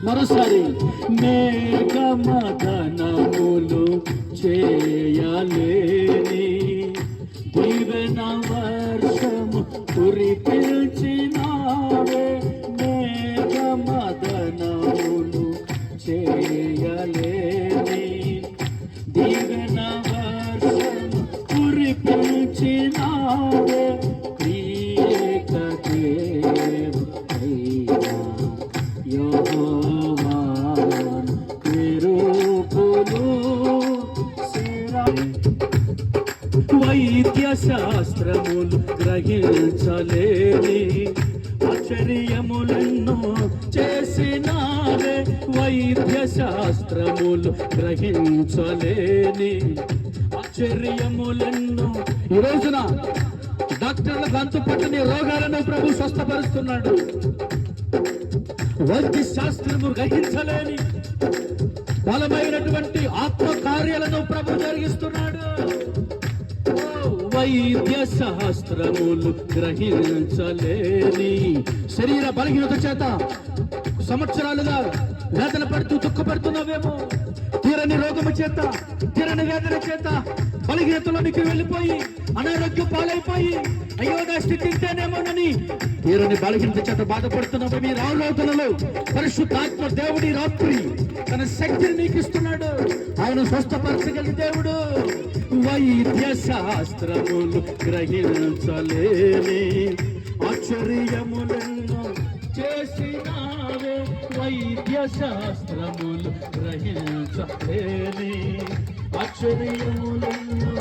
మరోసారి మేఘమదనములు చేయలేని దీవెన వర్షము కురిపించినావే. మేఘమదనములు చేయలేని దీవెన వర్షము కురిపించినావే. వైద్య శాస్త్రములు గ్రహించలేని ఆశ్చర్యములెన్నో చేసినావే. వైద్య శాస్త్రములు గ్రహించలేని ఆశ్చర్యములెన్నో. ఈ రోజున డాక్టర్లకు అంతుపట్టని రోగాలను ప్రభు స్వస్థపరుస్తున్నాడు. వైద్య శాస్త్రము గ్రహించలేని బలమైనటువంటి ఆత్మ కార్యాలను ప్రభు జరిగిస్తున్నాడు. వైద్య శాస్త్రములు గ్రహించలేని శరీర బలహీనత చేత సంవత్సరాలుగా వేదన పడుతూ దుఃఖపడుతున్నావేమో. తీరని రోగము చేత, తీరని వేదన చేత బలహీనతలోనికి వెళ్ళిపోయి అనారోగ్యం పాలైపోయి అయ్యో నా స్థితి ఇంతేనేమోనని తీరని బలహీనత చేత బాధపడుతున్నావు. మీ రావులోతులలో పరిశుద్ధాత్మ దేవుడి రాత్రి తన శక్తిని నీకు ఇస్తున్నాడు. ఆయన స్వస్థపరచగలిగిన దేవుడు. వైద్య శాస్త్రములు గ్రహించలేని ఆశ్చర్యములను చేసినావే. వైద్య శాస్త్రములు గ్రహించలేని ఆశ్చర్యములను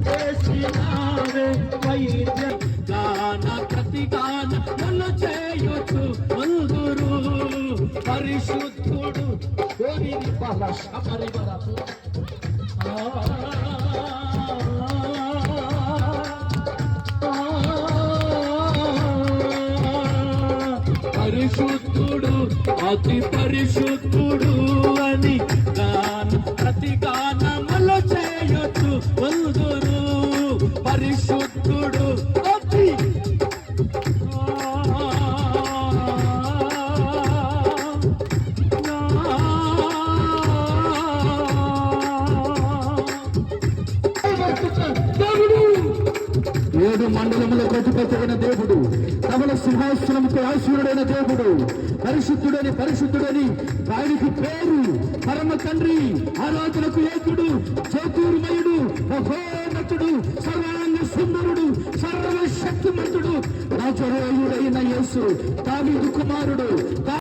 చేసినావే. వైద్య గాన ప్రతిగానములు చేయొచ్చు అందురు పరిశుద్ధుడు పరిశుద్ధుడు అతి పరిశుద్ధుడు అని గాన ప్రతి గానములు చేయొచ్చు వందురు పరిశుద్ధుడు అతి ఏడు మండలముల ప్రతిపత్తమైన దేవుడు, తమల సింహాసనముపై ఆశీనుడైన దేవుడు, పరిశుద్ధుడని పరిశుద్ధుడని ఆయనకి పేరు. పరమ తండ్రి, ఆరాధనకు ఏకుడు, జ్యోతిర్మయుడు, మహోన్నతుడు, సర్వాంగ సుందరుడు, సర్వశక్తిమంతుడు, రాజరాయుడైన యేసు, దావీదు కుమారుడు.